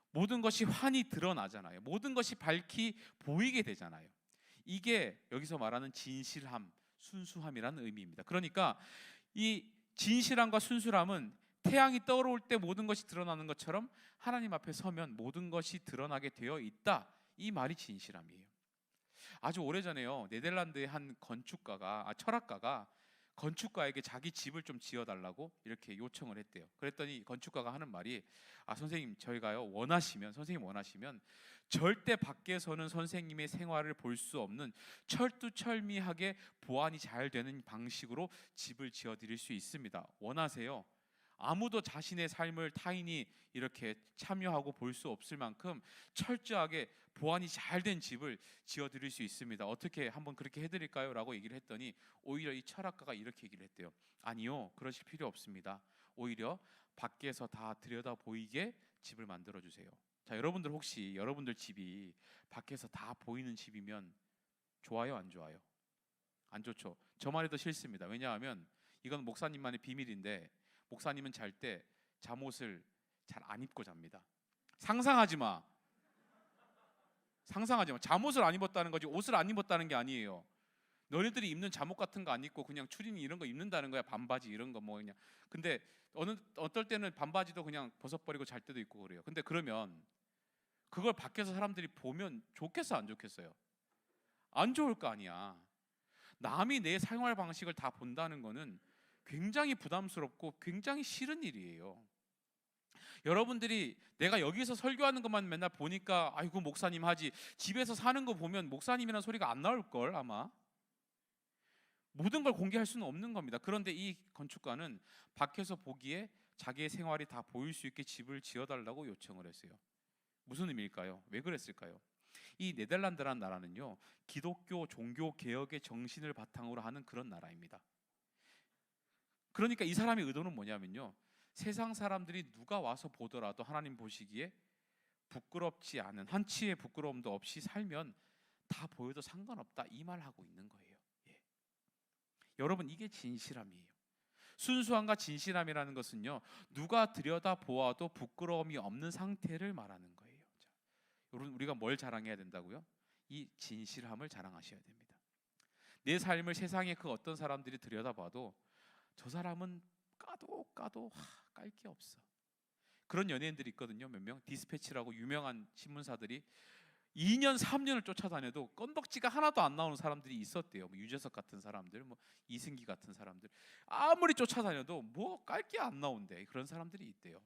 모든 것이 환히 드러나잖아요. 모든 것이 밝히 보이게 되잖아요. 이게 여기서 말하는 진실함, 순수함이라는 의미입니다. 그러니까 이 진실함과 순수함은 태양이 떠오를 때 모든 것이 드러나는 것처럼 하나님 앞에 서면 모든 것이 드러나게 되어 있다. 이 말이 진실함이에요. 아주 오래전에요, 네덜란드의 한 철학가가 건축가에게 자기 집을 좀 지어달라고 이렇게 요청을 했대요. 그랬더니 건축가가 하는 말이, 선생님 저희가요 선생님 원하시면 절대 밖에서는 선생님의 생활을 볼 수 없는 철두철미하게 보안이 잘 되는 방식으로 집을 지어드릴 수 있습니다. 원하세요? 아무도 자신의 삶을 타인이 이렇게 참여하고 볼 수 없을 만큼 철저하게 보안이 잘 된 집을 지어드릴 수 있습니다. 어떻게 한번 그렇게 해드릴까요? 라고 얘기를 했더니 오히려 이 철학가가 이렇게 얘기를 했대요. 아니요, 그러실 필요 없습니다. 오히려 밖에서 다 들여다 보이게 집을 만들어 주세요. 자, 여러분들 혹시 여러분들 집이 밖에서 다 보이는 집이면 좋아요, 안 좋아요? 안 좋죠. 저만 해도 싫습니다. 왜냐하면 이건 목사님만의 비밀인데, 목사님은 잘 때 잠옷을 잘 안 입고 잡니다. 상상하지 마. 상상하지 마. 잠옷을 안 입었다는 거지 옷을 안 입었다는 게 아니에요. 너네들이 입는 잠옷 같은 거 안 입고 그냥 추리닝 이런 거 입는다는 거야. 반바지 이런 거 뭐 그냥. 근데 어떨 때는 반바지도 그냥 벗어버리고 잘 때도 있고 그래요. 근데 그러면 그걸 밖에서 사람들이 보면 좋겠어 안 좋겠어요? 안 좋을 거 아니야. 남이 내 생활 방식을 다 본다는 거는 굉장히 부담스럽고 굉장히 싫은 일이에요. 여러분들이 내가 여기서 설교하는 것만 맨날 보니까 아이고 목사님 하지, 집에서 사는 거 보면 목사님이라는 소리가 안 나올 걸 아마. 모든 걸 공개할 수는 없는 겁니다. 그런데 이 건축가는 밖에서 보기에 자기의 생활이 다 보일 수 있게 집을 지어달라고 요청을 했어요. 무슨 의미일까요? 왜 그랬을까요? 이 네덜란드라는 나라는요, 기독교 종교 개혁의 정신을 바탕으로 하는 그런 나라입니다. 그러니까 이 사람의 의도는 뭐냐면요, 세상 사람들이 누가 와서 보더라도 하나님 보시기에 부끄럽지 않은, 한치의 부끄러움도 없이 살면 다 보여도 상관없다, 이 말하고 있는 거예요. 예. 여러분, 이게 진실함이에요. 순수함과 진실함이라는 것은요, 누가 들여다 보아도 부끄러움이 없는 상태를 말하는 거예요. 자, 여러분, 우리가 뭘 자랑해야 된다고요? 이 진실함을 자랑하셔야 됩니다. 내 삶을 세상의 그 어떤 사람들이 들여다봐도 저 사람은 까도 깔 게 없어. 그런 연예인들이 있거든요. 몇 명, 디스패치라고 유명한 신문사들이 2년 3년을 쫓아다녀도 건덕지가 하나도 안 나오는 사람들이 있었대요. 뭐 유재석 같은 사람들, 뭐 이승기 같은 사람들, 아무리 쫓아다녀도 뭐 깔 게 안 나온대. 그런 사람들이 있대요.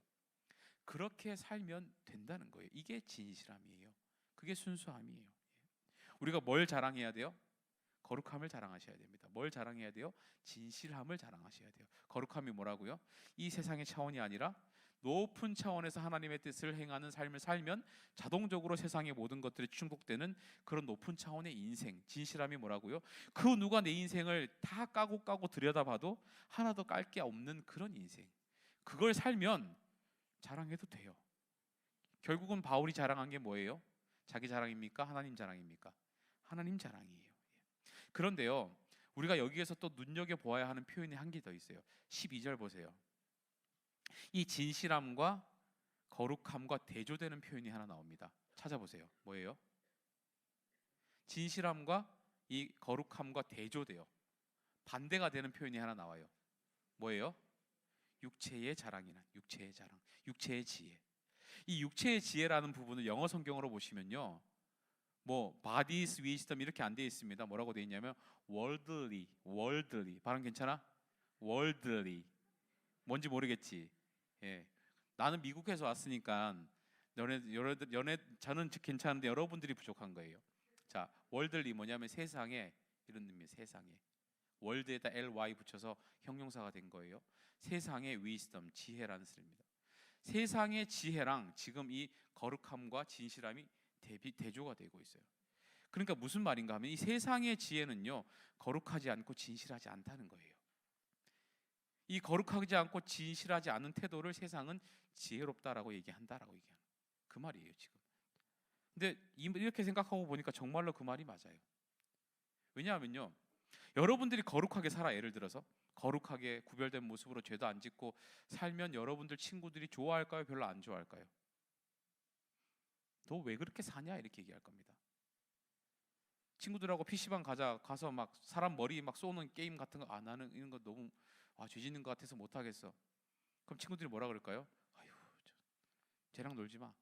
그렇게 살면 된다는 거예요. 이게 진실함이에요. 그게 순수함이에요. 우리가 뭘 자랑해야 돼요? 거룩함을 자랑하셔야 됩니다. 뭘 자랑해야 돼요? 진실함을 자랑하셔야 돼요. 거룩함이 뭐라고요? 이 세상의 차원이 아니라 높은 차원에서 하나님의 뜻을 행하는 삶을 살면 자동적으로 세상의 모든 것들이 충족되는 그런 높은 차원의 인생. 진실함이 뭐라고요? 그 누가 내 인생을 다 까고 들여다봐도 하나도 깔 게 없는 그런 인생. 그걸 살면 자랑해도 돼요. 결국은 바울이 자랑한 게 뭐예요? 자기 자랑입니까? 하나님 자랑입니까? 하나님 자랑이에요. 그런데요, 우리가 여기에서 또 눈여겨보아야 하는 표현이 한 개 더 있어요. 12절 보세요. 이 진실함과 거룩함과 대조되는 표현이 하나 나옵니다. 찾아보세요. 뭐예요? 진실함과 이 거룩함과 대조돼요. 반대가 되는 표현이 하나 나와요. 뭐예요? 육체의 자랑이나 육체의 자랑, 육체의 지혜. 이 육체의 지혜라는 부분을 영어 성경으로 보시면요, 뭐 body's wisdom 이렇게 안 돼 있습니다. 뭐라고 돼 있냐면 worldly. 발음 괜찮아? worldly. 뭔지 모르겠지. 예. 나는 미국에서 왔으니까 저는 괜찮은데 여러분들이 부족한 거예요. 자, worldly 뭐냐면 세상에, 이런 의미. 세상에. 월드에다 ly 붙여서 형용사가 된 거예요. 세상의 wisdom, 지혜라는 뜻입니다. 세상의 지혜랑 지금 이 거룩함과 진실함이 대조가 되고 있어요. 그러니까 무슨 말인가 하면 이 세상의 지혜는요, 거룩하지 않고 진실하지 않다는 거예요. 이 거룩하지 않고 진실하지 않은 태도를 세상은 지혜롭다라고 얘기한다라고 얘기하는 그 말이에요 지금. 근데 이렇게 생각하고 보니까 정말로 그 말이 맞아요. 왜냐하면요, 여러분들이 거룩하게 살아, 예를 들어서 거룩하게 구별된 모습으로 죄도 안 짓고 살면 여러분들 친구들이 좋아할까요? 별로 안 좋아할까요? 너 왜 그렇게 사냐? 이렇게 얘기할 겁니다. 친구들하고 PC방 가서 막 사람 머리 막 쏘는 게임 같은 거 안 하는 이런 거 너무 죄 짓는 것 같아서 못 하겠어. 그럼 친구들이 뭐라 그럴까요? 아유, 쟤랑 놀지 마.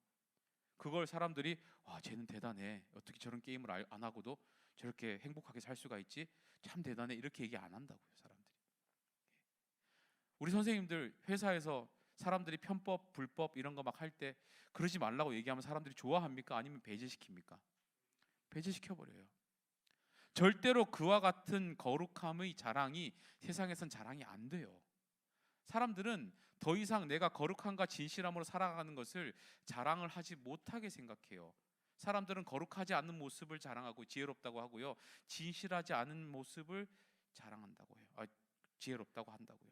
그걸 사람들이 쟤는 대단해. 어떻게 저런 게임을 안 하고도 저렇게 행복하게 살 수가 있지? 참 대단해. 이렇게 얘기 안 한다고요, 사람들이. 우리 선생님들 회사에서 사람들이 편법, 불법 이런 거 막 할 때 그러지 말라고 얘기하면 사람들이 좋아합니까? 아니면 배제시킵니까? 배제시켜버려요. 절대로 그와 같은 거룩함의 자랑이 세상에선 자랑이 안 돼요. 사람들은 더 이상 내가 거룩함과 진실함으로 살아가는 것을 자랑을 하지 못하게 생각해요. 사람들은 거룩하지 않는 모습을 자랑하고 지혜롭다고 하고요, 진실하지 않은 모습을 자랑한다고 해요. 지혜롭다고 한다고요.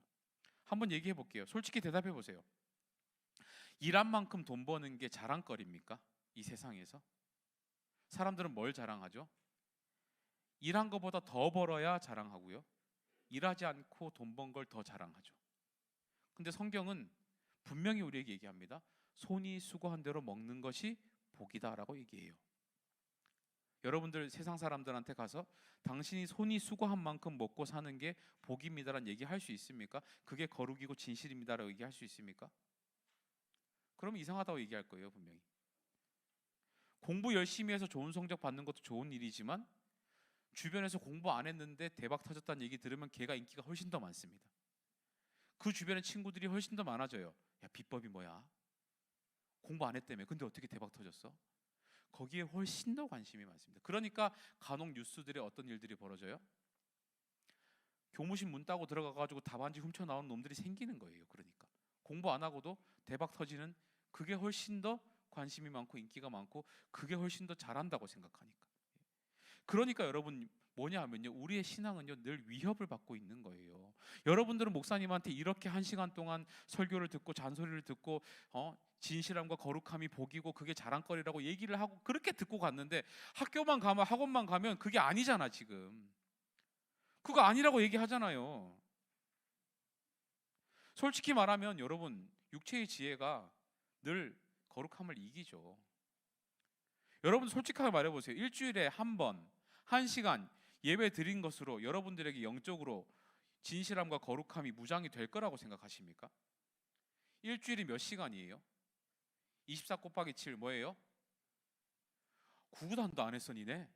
한번 얘기해 볼게요. 솔직히 대답해 보세요. 일한 만큼 돈 버는 게 자랑거리입니까? 이 세상에서 사람들은 뭘 자랑하죠? 일한 것보다 더 벌어야 자랑하고요, 일하지 않고 돈 번 걸 더 자랑하죠. 근데 성경은 분명히 우리에게 얘기합니다. 손이 수고한 대로 먹는 것이 복이다라고 얘기해요. 여러분들 세상 사람들한테 가서 당신이 손이 수고한 만큼 먹고 사는 게 복입니다라는 얘기 할 수 있습니까? 그게 거룩이고 진실입니다라고 얘기할 수 있습니까? 그럼 이상하다고 얘기할 거예요, 분명히. 공부 열심히 해서 좋은 성적 받는 것도 좋은 일이지만 주변에서 공부 안 했는데 대박 터졌다는 얘기 들으면 걔가 인기가 훨씬 더 많습니다. 그 주변에 친구들이 훨씬 더 많아져요. 야, 비법이 뭐야? 공부 안 했다며. 근데 어떻게 대박 터졌어? 거기에 훨씬 더 관심이 많습니다. 그러니까 간혹 뉴스들에 어떤 일들이 벌어져요? 교무실 문 따고 들어가가지고 답안지 훔쳐 나오는 놈들이 생기는 거예요. 그러니까 공부 안 하고도 대박 터지는, 그게 훨씬 더 관심이 많고 인기가 많고 그게 훨씬 더 잘한다고 생각하니까. 그러니까 여러분 뭐냐 하면요, 우리의 신앙은요 늘 위협을 받고 있는 거예요. 여러분들은 목사님한테 이렇게 1시간 동안 설교를 듣고 잔소리를 듣고 진실함과 거룩함이 복이고 그게 자랑거리라고 얘기를 하고 그렇게 듣고 갔는데 학교만 가면, 학원만 가면 그게 아니잖아. 지금 그거 아니라고 얘기하잖아요. 솔직히 말하면 여러분, 육체의 지혜가 늘 거룩함을 이기죠. 여러분 솔직하게 말해보세요. 일주일에 한 번, 1시간 예배 드린 것으로 여러분들에게 영적으로 진실함과 거룩함이 무장이 될 거라고 생각하십니까? 일주일이 몇 시간이에요? 24 곱하기 7 뭐예요? 구구단도 안 했어 니네?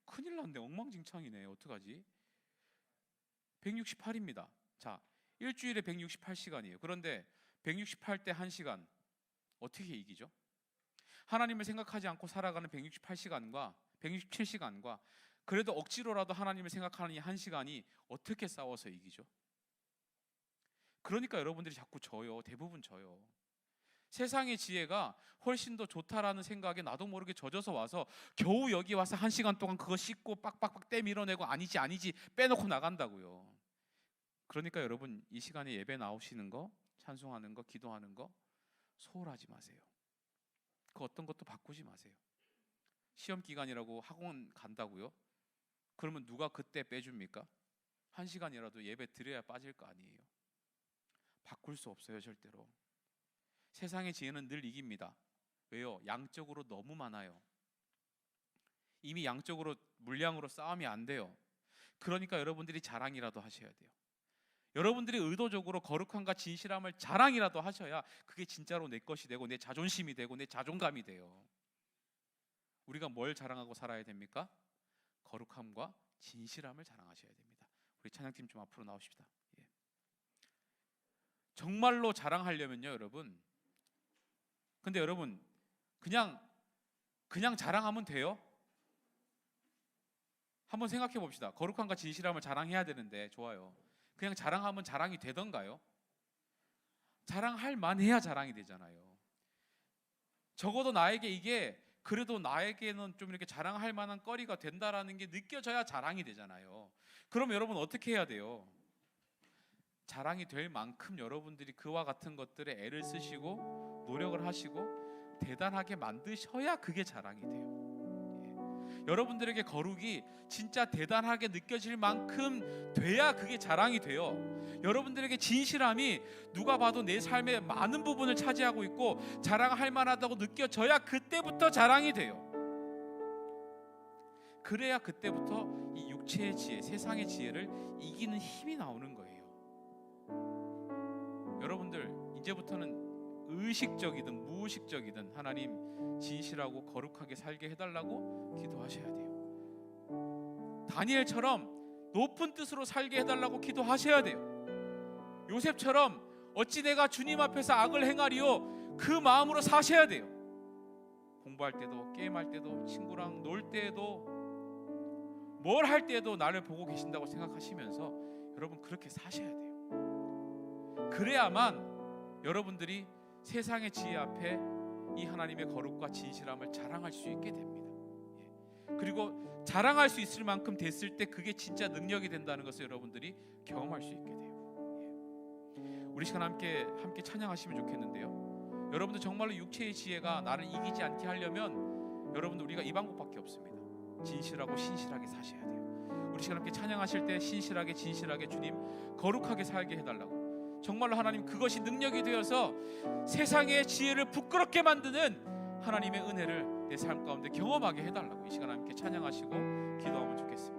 큰일 났네. 엉망진창이네. 어떡하지? 168입니다. 자, 일주일에 168시간이에요. 그런데 168대 1시간 어떻게 이기죠? 하나님을 생각하지 않고 살아가는 168시간과 167시간과 그래도 억지로라도 하나님을 생각하는 이 1시간이 어떻게 싸워서 이기죠? 그러니까 여러분들이 자꾸 져요. 대부분 져요. 세상의 지혜가 훨씬 더 좋다라는 생각에 나도 모르게 젖어서 와서 겨우 여기 와서 1시간 동안 그거 씻고 빡빡빡 떼밀어내고 아니지 빼놓고 나간다고요. 그러니까 여러분 이 시간에 예배 나오시는 거, 찬송하는 거, 기도하는 거 소홀하지 마세요. 그 어떤 것도 바꾸지 마세요. 시험 기간이라고 학원 간다고요? 그러면 누가 그때 빼줍니까? 1시간이라도 예배 드려야 빠질 거 아니에요. 바꿀 수 없어요, 절대로. 세상의 지혜는 늘 이깁니다. 왜요? 양적으로 너무 많아요. 이미 양적으로 물량으로 싸움이 안 돼요. 그러니까 여러분들이 자랑이라도 하셔야 돼요. 여러분들이 의도적으로 거룩함과 진실함을 자랑이라도 하셔야 그게 진짜로 내 것이 되고 내 자존심이 되고 내 자존감이 돼요. 우리가 뭘 자랑하고 살아야 됩니까? 거룩함과 진실함을 자랑하셔야 됩니다. 우리 찬양팀 좀 앞으로 나오십시다. 예. 정말로 자랑하려면요, 여러분. 근데 여러분 그냥 자랑하면 돼요? 한번 생각해 봅시다. 거룩함과 진실함을 자랑해야 되는데 좋아요. 그냥 자랑하면 자랑이 되던가요? 자랑할 만해야 자랑이 되잖아요. 적어도 나에게 이게 그래도 나에게는 좀 이렇게 자랑할 만한 거리가 된다라는 게 느껴져야 자랑이 되잖아요. 그럼 여러분 어떻게 해야 돼요? 자랑이 될 만큼 여러분들이 그와 같은 것들에 애를 쓰시고 노력을 하시고 대단하게 만드셔야 그게 자랑이 돼요. 여러분들에게 거룩이 진짜 대단하게 느껴질 만큼 돼야 그게 자랑이 돼요. 여러분들에게 진실함이 누가 봐도 내 삶의 많은 부분을 차지하고 있고 자랑할 만하다고 느껴져야 그때부터 자랑이 돼요. 그래야 그때부터 이 육체의 지혜, 세상의 지혜를 이기는 힘이 나오는 거예요. 여러분들 이제부터는 의식적이든 무의식적이든 하나님 진실하고 거룩하게 살게 해달라고 기도하셔야 돼요. 다니엘처럼 높은 뜻으로 살게 해달라고 기도하셔야 돼요. 요셉처럼 어찌 내가 주님 앞에서 악을 행하리요 그 마음으로 사셔야 돼요. 공부할 때도 게임할 때도 친구랑 놀 때에도 뭘 할 때에도 나를 보고 계신다고 생각하시면서 여러분 그렇게 사셔야 돼요. 그래야만 여러분들이 세상의 지혜 앞에 이 하나님의 거룩과 진실함을 자랑할 수 있게 됩니다. 그리고 자랑할 수 있을 만큼 됐을 때 그게 진짜 능력이 된다는 것을 여러분들이 경험할 수 있게 돼요. 우리 시간 함께 찬양하시면 좋겠는데요. 여러분들 정말로 육체의 지혜가 나를 이기지 않게 하려면 여러분들 우리가 이 방법밖에 없습니다. 진실하고 신실하게 사셔야 돼요. 우리 시간 함께 찬양하실 때 신실하게 진실하게 주님 거룩하게 살게 해달라고, 정말로 하나님 그것이 능력이 되어서 세상의 지혜를 부끄럽게 만드는 하나님의 은혜를 내 내 삶 가운데 경험하게 해달라고 이 시간 함께 찬양하시고 기도하면 좋겠습니다.